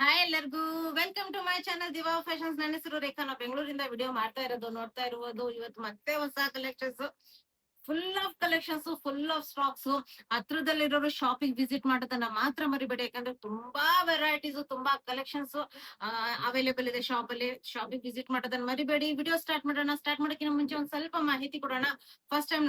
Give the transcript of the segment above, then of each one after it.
Hi ಎಲ್ಲರಿಗೂ welcome to my channel Diva Fashions. ನನ್ನ ಹೆಸರು ರೇಖಾ. ನಾವು ಬೆಂಗಳೂರಿಂದ ವಿಡಿಯೋ ಮಾಡ್ತಾ ಇರೋದು ನೋಡ್ತಾ ಇರುವುದು ಇವತ್ತು ಮತ್ತೆ ಹೊಸ collections, full of collections, full of stocks. ಹತ್ರದಲ್ಲಿರೋರು ಶಾಪಿಂಗ್ ವಿಸಿಟ್ ಮಾಡೋದನ್ನ ಮಾತ್ರ ಮರಿಬೇಡಿ, ಯಾಕಂದ್ರೆ ತುಂಬಾ ವೆರೈಟೀಸ್, ತುಂಬಾ ಕಲೆಕ್ಷನ್ಸ್ ಅವೈಲೇಬಲ್ ಇದೆ ಶಾಪ್ ಅಲ್ಲಿ. ಶಾಪಿಂಗ್ ವಿಸಿಟ್ ಮಾಡೋದನ್ನ ಮರಿಬೇಡಿ. ವಿಡಿಯೋ ಸ್ಟಾರ್ಟ್ ಮಾಡೋಣ. ಸ್ಟಾರ್ಟ್ ಮಾಡೋಕ್ಕಿಂತ ಮುಂಚೆ ಒಂದ್ ಸ್ವಲ್ಪ ಮಾಹಿತಿ ಕೊಡೋಣ. ಫಸ್ಟ್ ಟೈಮ್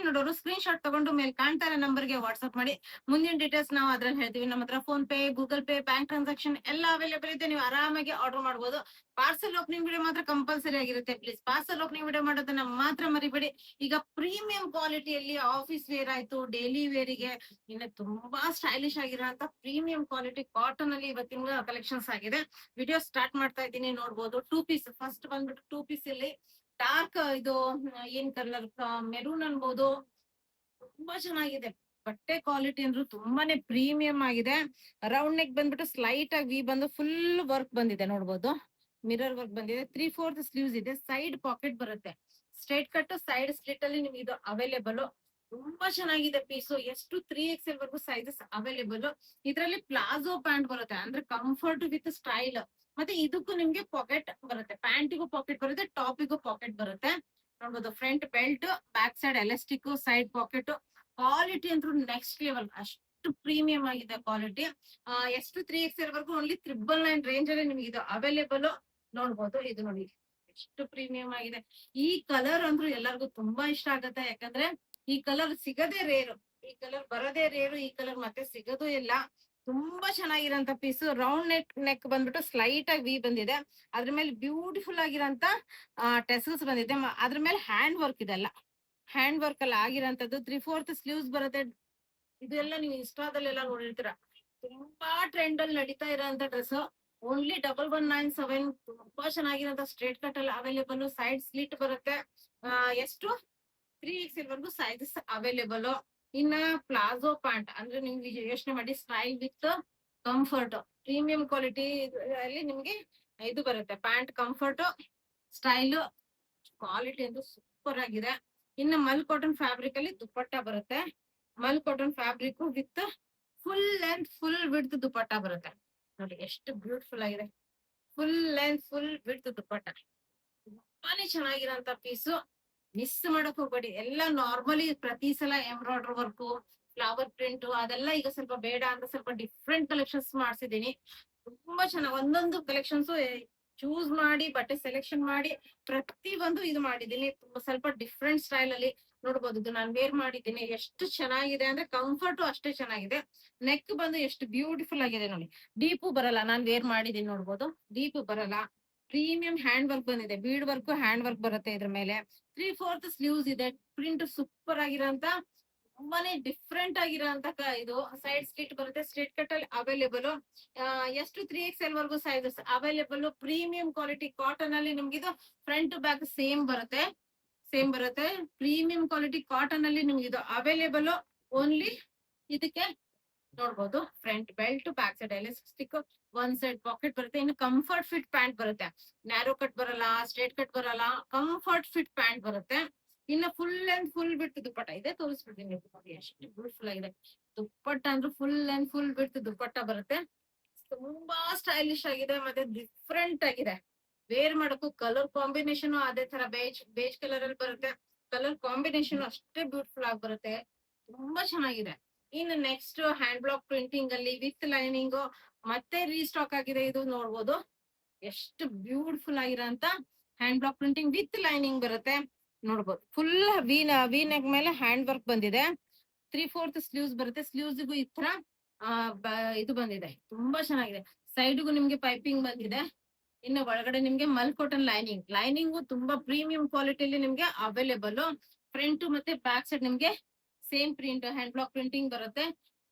ನೋಡೋರು ಸ್ಕ್ರೀನ್ ಶಾಟ್ ತಗೊಂಡು ಮೇಲೆ ಕಾಣ್ತಾ ಇರೋ ನಂಬರ್ಗೆ ವಾಟ್ಸ್ಆಪ್ ಮಾಡಿ. ಮುಂದಿನ ಡೀಟೇಲ್ಸ್ ನಾವು ಅದ್ರಲ್ಲಿ ಹೇಳ್ತೀವಿ. ನಮ್ಮ ಹತ್ರ phone pay, Google pay, bank transaction ಎಲ್ಲ ಅವೈಲೇಬಲ್ ಇದೆ. ನೀವು ಆರಾಮಾಗಿ ಆರ್ಡರ್ ಮಾಡಬಹುದು. ಪಾರ್ಸಲ್ ಓಪನಿಂಗ್ ವಿಡಿಯೋ ಮಾತ್ರ ಕಂಪಲ್ಸರಿ ಆಗಿರುತ್ತೆ. ಪ್ಲೀಸ್ ಪಾರ್ಸಲ್ ಓಪನಿಂಗ್ ವಿಡಿಯೋ ಮಾಡೋದನ್ನ ಮಾತ್ರ ಮರಿಬೇಡಿ. ಈಗ ಪ್ರೀಮಿಯಂ ಕ್ವಾಲಿಟಿಯಲ್ಲಿ ಆಫೀಸ್ ವೇರ್ ಆಯ್ತು, ಡೈಲಿ ವೇರ್ ಗೆ ಇನ್ನು ತುಂಬಾ ಸ್ಟೈಲಿಶ್ ಆಗಿರೋಂತ ಪ್ರೀಮಿಯಂ ಕ್ವಾಲಿಟಿ ಕಾಟನ್ ಅಲ್ಲಿ ಇವತ್ತಿನ ಕಲೆಕ್ಷನ್ಸ್ ಆಗಿದೆ. ವಿಡಿಯೋ ಸ್ಟಾರ್ಟ್ ಮಾಡ್ತಾ ಇದ್ದೀನಿ. ನೋಡ್ಬೋದು ಟೂ ಪೀಸ್. ಫಸ್ಟ್ ಬಂದ್ಬಿಟ್ಟು ಟೂ ಪೀಸ್ ಇಲ್ಲಿ ಡಾರ್ಕ್ ಇದು ಏನ್ ಕಲರ್, ಮೆರೂನ್ ಅನ್ಬೋದು. ತುಂಬಾ ಚೆನ್ನಾಗಿದೆ. ಬಟ್ಟೆ ಕ್ವಾಲಿಟಿ ಅಂದ್ರೂ ತುಂಬಾನೇ ಪ್ರೀಮಿಯಂ ಆಗಿದೆ. ರೌಂಡ್ ನೆಕ್ ಬಂದ್ಬಿಟ್ಟು ಸ್ಲೈಟ್ ಆಗಿ ವಿ ಬಂದು ಫುಲ್ ವರ್ಕ್ ಬಂದಿದೆ. ನೋಡ್ಬೋದು ಮಿರರ್ ವರ್ಕ್ ಬಂದಿದೆ. 3/4 ಸ್ಲೀವ್ಸ್ ಇದೆ. ಸೈಡ್ ಪಾಕೆಟ್ ಬರುತ್ತೆ. ಸ್ಟ್ರೈಟ್ ಕಟ್ ಸೈಡ್ ಸ್ಲಿಟ್ ಅಲ್ಲಿ ನಿಮ್ಗೆ ಇದು ಅವೈಲೇಬಲ್. ತುಂಬಾ ಚೆನ್ನಾಗಿದೆ ಪೀಸು. ಎಷ್ಟು 3XL ವರ್ಗು ಸೈಜಸ್ ಅವೈಲೇಬಲ್. ಇದರಲ್ಲಿ ಪ್ಲಾಜೋ ಪ್ಯಾಂಟ್ ಬರುತ್ತೆ, ಅಂದ್ರೆ ಕಂಫರ್ಟ್ ವಿತ್ ಸ್ಟೈಲ್. ಮತ್ತೆ ಇದಕ್ಕೂ ನಿಮ್ಗೆ ಪಾಕೆಟ್ ಬರುತ್ತೆ. ಪ್ಯಾಂಟಿಗೂ ಪಾಕೆಟ್ ಬರುತ್ತೆ, ಟಾಪಿಗೂ ಪಾಕೆಟ್ ಬರುತ್ತೆ. ನೋಡ್ಬೋದು front belt, back side elastic, side packet. Quality ಅಂತೂ ನೆಕ್ಸ್ಟ್ ಲೆವೆಲ್, ಅಷ್ಟು ಪ್ರೀಮಿಯಂ ಆಗಿದೆ ಕ್ವಾಲಿಟಿ. ಎಷ್ಟು 3XL ವರ್ಗು ಓನ್ಲಿ 999 ರೇಂಜ್ ಅಲ್ಲಿ ನಿಮ್ಗೆ ಇದು ಅವೈಲೇಬಲ್. ನೋಡ್ಬೋದು ಇದು ನೋಡಿ ಎಷ್ಟು ಪ್ರೀಮಿಯಂ ಆಗಿದೆ. ಈ ಕಲರ್ ಅಂದ್ರೂ ಎಲ್ಲರಿಗೂ ತುಂಬಾ ಇಷ್ಟ ಆಗತ್ತೆ, ಯಾಕಂದ್ರೆ ಈ ಕಲರ್ ಸಿಗದೇ ರೇರು. ಈ ಕಲರ್ ಬರೋದೇ ರೇರು. ಈ ಕಲರ್ ಮತ್ತೆ ಸಿಗೋದು ಇಲ್ಲ. ತುಂಬಾ ಚೆನ್ನಾಗಿರೋಂತ ಪೀಸ್. ರೌಂಡ್ ನೆಕ್ ಬಂದ್ಬಿಟ್ಟು ಸ್ಲೈಟ್ ಆಗಿ ವಿ ಬಂದಿದೆ. ಅದ್ರ ಮೇಲೆ ಬ್ಯೂಟಿಫುಲ್ ಆಗಿರೋಂತ ಟೆಸಲ್ಸ್ ಬಂದಿದೆ. ಅದ್ರ ಮೇಲೆ ಹ್ಯಾಂಡ್ ವರ್ಕ್ ಇದೆಲ್ಲ ಹ್ಯಾಂಡ್ ವರ್ಕ್ ಅಲ್ಲಿ ಆಗಿರೋಂಥದ್ದು. 3/4 ಸ್ಲೀವ್ಸ್ ಬರುತ್ತೆ. ಇದೆಲ್ಲ ನೀವು ಇನ್ಸ್ಟಾದಲ್ಲೆಲ್ಲ ನೋಡಿರ್ತೀರ. ತುಂಬಾ ಟ್ರೆಂಡ್ ಅಲ್ಲಿ ನಡೀತಾ ಇರೋಂತ ಡ್ರೆಸ್. ಓನ್ಲಿ 1197. ತುಂಬಾ ಚೆನ್ನಾಗಿರೋಂತ ಸ್ಟ್ರೇಟ್ ಕಟ್ ಅಲ್ಲಿ ಅವೈಲೇಬಲ್. ಸೈಡ್ ಸ್ಲಿಟ್ ಬರುತ್ತೆ. ಎಷ್ಟು 3XL ವರ್ಗು ಸೈಜಸ್ ಅವೈಲೇಬಲ್. ಇನ್ನ ಪ್ಲಾಜೋ ಪ್ಯಾಂಟ್ ಅಂದ್ರೆ ನಿಮ್ಗೆ ಯೋಚನೆ ಮಾಡಿ, style with comfort, premium quality ಅಲ್ಲಿ ನಿಮ್ಗೆ ಇದು ಬರುತ್ತೆ. ಪ್ಯಾಂಟ್ ಕಂಫರ್ಟ್, ಸ್ಟೈಲ್, ಕ್ವಾಲಿಟಿ ಅಂತೂ ಸೂಪರ್ ಆಗಿದೆ. ಇನ್ನು ಮಲ್ ಕಾಟನ್ ಫ್ಯಾಬ್ರಿಕ್ ಅಲ್ಲಿ ದುಪ್ಪಟ್ಟ ಬರುತ್ತೆ. Mul cotton fabric with full length full width dupatta ಬರುತ್ತೆ. ನೋಡಿ ಎಷ್ಟು ಬ್ಯೂಟಿಫುಲ್ ಆಗಿದೆ. Full length full width dupatta. ತುಂಬಾನೇ ಚೆನ್ನಾಗಿರೋಂತ ಪೀಸು. ಮಿಸ್ ಮಾಡಕ್ ಹೋಗ್ಬೇಡಿ. ಎಲ್ಲ ನಾರ್ಮಲಿ ಪ್ರತಿ ಸಲ ಎಂಬ್ರಾಯ್ಡರ್ ವರ್ಕ್, ಫ್ಲವರ್ ಪ್ರಿಂಟ್ ಅದೆಲ್ಲ ಈಗ ಸ್ವಲ್ಪ ಬೇಡ ಅಂತ ಸ್ವಲ್ಪ ಡಿಫ್ರೆಂಟ್ ಕಲೆಕ್ಷನ್ಸ್ ಮಾಡ್ಸಿದೀನಿ. ತುಂಬಾ ಚೆನ್ನಾಗಿ ಒಂದೊಂದು ಕಲೆಕ್ಷನ್ಸ್ ಚೂಸ್ ಮಾಡಿ, ಬಟ್ಟೆ ಸೆಲೆಕ್ಷನ್ ಮಾಡಿ ಪ್ರತಿ ಒಂದು ಇದು ಮಾಡಿದೀನಿ. ತುಂಬಾ ಸ್ವಲ್ಪ ಡಿಫ್ರೆಂಟ್ ಸ್ಟೈಲ್ ಅಲ್ಲಿ. ನೋಡ್ಬೋದು ಇದು ನಾನು ವೇರ್ ಮಾಡಿದ್ದೀನಿ. ಎಷ್ಟು ಚೆನ್ನಾಗಿದೆ ಅಂದ್ರೆ ಕಂಫರ್ಟ್ ಅಷ್ಟೇ ಚೆನ್ನಾಗಿದೆ. ನೆಕ್ ಬಂದು ಎಷ್ಟು ಬ್ಯೂಟಿಫುಲ್ ಆಗಿದೆ ನೋಡಿ. ಡೀಪು ಬರಲ್ಲ. ನಾನ್ ವೇರ್ ಮಾಡಿದೀನಿ. ನೋಡ್ಬೋದು ಡೀಪು ಬರಲ್ಲ. ಪ್ರೀಮಿಯಂ ಹ್ಯಾಂಡ್ ವರ್ಕ್ ಬಂದಿದೆ. ಬೀಡ್ ವರ್ಕ್, ಹ್ಯಾಂಡ್ ವರ್ಕ್ ಬರುತ್ತೆ ಇದ್ರ ಮೇಲೆ. 3/4 ಸ್ಲೀವ್ಸ್ ಇದೆ. ಪ್ರಿಂಟ್ ಸೂಪರ್ ಆಗಿರೋಂತ ತುಂಬಾನೇ ಡಿಫ್ರೆಂಟ್ ಆಗಿರೋಂತ ಇದು ಸೈಡ್ ಸ್ಲಿಟ್ ಬರುತ್ತೆ. ಸ್ಟ್ರೇಟ್ ಕಟ್ ಅಲ್ಲಿ ಅವೈಲೇಬಲ್. ಎಷ್ಟು 3XL ವರ್ಗು sizes available. Premium quality cotton ಅಲ್ಲಿ ನಿಮ್ಗಿದು ಫ್ರಂಟ್ ಬ್ಯಾಕ್ ಸೇಮ್ ಬರುತ್ತೆ. ಪ್ರೀಮಿಯಂ ಕ್ವಾಲಿಟಿ ಕಾಟನ್ ಅಲ್ಲಿ ನಿಮ್ಗೆ ಇದು ಅವೈಲೇಬಲ್. ಓನ್ಲಿ ಇದಕ್ಕೆ ನೋಡ್ಬೋದು front belt, back side elastic, ಒಂದ್ ಸೈಡ್ ಪಾಕೆಟ್ ಬರುತ್ತೆ. ಇನ್ನು ಕಂಫರ್ಟ್ ಫಿಟ್ ಪ್ಯಾಂಟ್ ಬರುತ್ತೆ. ನ್ಯಾರೋ ಕಟ್ ಬರಲ್ಲ, ಸ್ಟ್ರೇಟ್ ಕಟ್ ಬರಲ್ಲ, ಕಂಫರ್ಟ್ ಫಿಟ್ ಪ್ಯಾಂಟ್ ಬರುತ್ತೆ. ಇನ್ನು ಫುಲ್ ಲೆಂತ್ ಫುಲ್ ಬಿಡ್ತು ದುಪ್ಪಟ್ಟ ಇದೆ. ತೋರಿಸ್ಬಿಡ್ತೀನಿ ನೋಡಿ ಎಷ್ಟು ಬ್ಯೂಟಿಫುಲ್ ಆಗಿದೆ. ದುಪ್ಪಟ್ಟ ಅಂದ್ರೆ ಫುಲ್ ಲೆಂತ್ ಫುಲ್ ಬಿಡ್ತು ದುಪ್ಪಟ್ಟ ಬರುತ್ತೆ. ತುಂಬಾ ಸ್ಟೈಲಿಶ್ ಆಗಿದೆ, ಮತ್ತೆ ಡಿಫ್ರೆಂಟ್ ಆಗಿದೆ. ವೇರ್ ಮಾಡಕ್ಕೂ ಕಲರ್ ಕಾಂಬಿನೇಷನ್ ಅದೇ ತರ ಬೇಜ್ ಕಲರ್ ಅಲ್ಲಿ ಬರುತ್ತೆ. ಕಲರ್ ಕಾಂಬಿನೇಷನ್ ಅಷ್ಟೇ ಬ್ಯೂಟಿಫುಲ್ ಆಗಿ ಬರುತ್ತೆ. ತುಂಬಾ ಚೆನ್ನಾಗಿದೆ. ಇನ್ನು ನೆಕ್ಸ್ಟ್ ಹ್ಯಾಂಡ್ ಬ್ಲಾಕ್ ಪ್ರಿಂಟಿಂಗ್ ಅಲ್ಲಿ ವಿತ್ ಲೈನಿಂಗ್ ಮತ್ತೆ ರೀಸ್ಟಾಕ್ ಆಗಿದೆ. ಇದು ನೋಡ್ಬೋದು ಎಷ್ಟು ಬ್ಯೂಟಿಫುಲ್ ಆಗಿರೋಂತ hand block printing with lining ಬರುತ್ತೆ. ನೋಡ್ಬೋದು ಫುಲ್ ವಿ ನೆಕ್ ಮೇಲೆ ಹ್ಯಾಂಡ್ ವರ್ಕ್ ಬಂದಿದೆ. 3/4 ಸ್ಲೀವ್ಸ್ ಬರುತ್ತೆ. ಸ್ಲೀವ್ಸ್ಗೂ ಈ ತರ ಇದು ಬಂದಿದೆ. ತುಂಬಾ ಚೆನ್ನಾಗಿದೆ. ಸೈಡ್ಗೂ ನಿಮ್ಗೆ ಪೈಪಿಂಗ್ ಬಂದಿದೆ. ಇನ್ನು ಒಳಗಡೆ ನಿಮ್ಗೆ ಮಲ್ ಕಾಟನ್ ಲೈನಿಂಗ್ ತುಂಬಾ ಪ್ರೀಮಿಯಂ ಕ್ವಾಲಿಟಿಯಲ್ಲಿ ನಿಮ್ಗೆ ಅವೈಲೇಬಲ್. ಫ್ರಂಟ್ ಮತ್ತೆ ಬ್ಯಾಕ್ ಸೈಡ್ ನಿಮ್ಗೆ same print hand block printing ಬರುತ್ತೆ.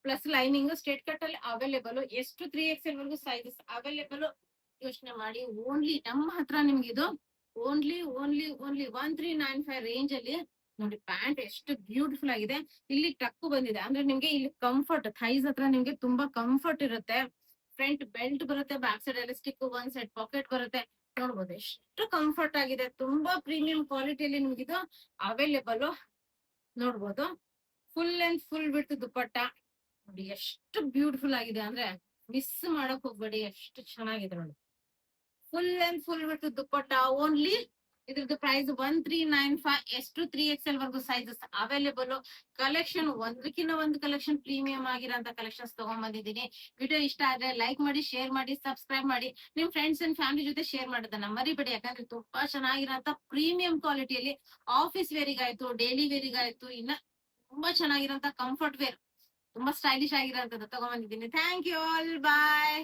ಪ್ಲಸ್ ಲೈನಿಂಗ್ ಸ್ಟ್ರೇಟ್ ಕಟ್ ಅಲ್ಲಿ ಅವೈಲೇಬಲ್. ಎಷ್ಟು 3XL ವರ್ಗು ಸೈಜಸ್ ಅವೈಲೇಬಲ್. ಯೋಚನೆ ಮಾಡಿ. ಓನ್ಲಿ ನಮ್ಮ ಹತ್ರ ನಿಮ್ಗೆ ಇದು ಓನ್ಲಿ 1395 ರೇಂಜ್ ಅಲ್ಲಿ ನೋಡಿ. ಪ್ಯಾಂಟ್ ಎಷ್ಟು ಬ್ಯೂಟಿಫುಲ್ ಆಗಿದೆ. ಇಲ್ಲಿ ಟಕ್ಕು ಬಂದಿದೆ, ಅಂದ್ರೆ ನಿಮ್ಗೆ ಇಲ್ಲಿ ಕಂಫರ್ಟ್ ಥೈಸ್ ಹತ್ರ ನಿಮ್ಗೆ ತುಂಬಾ ಕಂಫರ್ಟ್ ಇರುತ್ತೆ. ಫ್ರಂಟ್ ಬೆಲ್ಟ್ ಬರುತ್ತೆ, ಬ್ಯಾಕ್ ಸೈಡ್ ಎಲಾಸ್ಟಿಕ್, ಒಂದ್ ಸೈಡ್ ಪಾಕೆಟ್ ಬರುತ್ತೆ. ನೋಡ್ಬೋದು ಎಷ್ಟು ಕಂಫರ್ಟ್ ಆಗಿದೆ. ತುಂಬಾ ಪ್ರೀಮಿಯಂ ಕ್ವಾಲಿಟಿಯಲ್ಲಿ ನಿಮ್ಗೆ ಇದು ಅವೈಲೇಬಲ್. ನೋಡ್ಬೋದು ಫುಲ್ ಲೆಂತ್ ಫುಲ್ ವಿಡ್ತ್ ದುಪ್ಪಟ್ಟ ನೋಡಿ ಎಷ್ಟು ಬ್ಯೂಟಿಫುಲ್ ಆಗಿದೆ ಅಂದ್ರೆ ಮಿಸ್ ಮಾಡಕ್ ಹೋಗ್ಬೇಡಿ, ಎಷ್ಟು ಚೆನ್ನಾಗಿದೆ ನೋಡಿ. Full and full with dupatta only. ಇದ್ರದ್ದು ಪ್ರೈಸ್ 1395, S to 3XL ವರ್ಗು ಸೈಜಸ್ ಅವೈಲೇಬಲ್. ಕಲೆಕ್ಷನ್ ಒಂದಕ್ಕಿಂತ ಒಂದು ಕಲೆಕ್ಷನ್ ಪ್ರೀಮಿಯಂ ಆಗಿರೋಂತ ಕಲೆಕ್ಷನ್ಸ್ ತಗೊಂಡ್ ಬಂದಿದ್ದೀನಿ. ವಿಡಿಯೋ ಇಷ್ಟ ಆದ್ರೆ ಲೈಕ್ ಮಾಡಿ, ಶೇರ್ ಮಾಡಿ, ಸಬ್ಸ್ಕ್ರೈಬ್ ಮಾಡಿ, ನಿಮ್ ಫ್ರೆಂಡ್ಸ್ ಅಂಡ್ ಫ್ಯಾಮಿಲಿ ಜೊತೆ ಶೇರ್ ಮಾಡೋದನ್ನ ಮರಿಬೇಡಿ. ಯಾಕಂದ್ರೆ ತುಂಬಾ ಚೆನ್ನಾಗಿರೋಂತ ಪ್ರೀಮಿಯಂ ಕ್ವಾಲಿಟಿಯಲ್ಲಿ ಆಫೀಸ್ ವೇರಿಗಾಯ್ತು, ಡೈಲಿ ವೇರಿಗಾಯ್ತು, ಇನ್ನ ತುಂಬಾ ಚೆನ್ನಾಗಿರೋಂತ ಕಂಫರ್ಟ್ ವೇರ್, ತುಂಬಾ ಸ್ಟೈಲಿಶ್ ಆಗಿರೋಂಥದ್ದು ತಗೊಂಡ್ ಬಂದಿದ್ದೀನಿ. Thank you all, bye.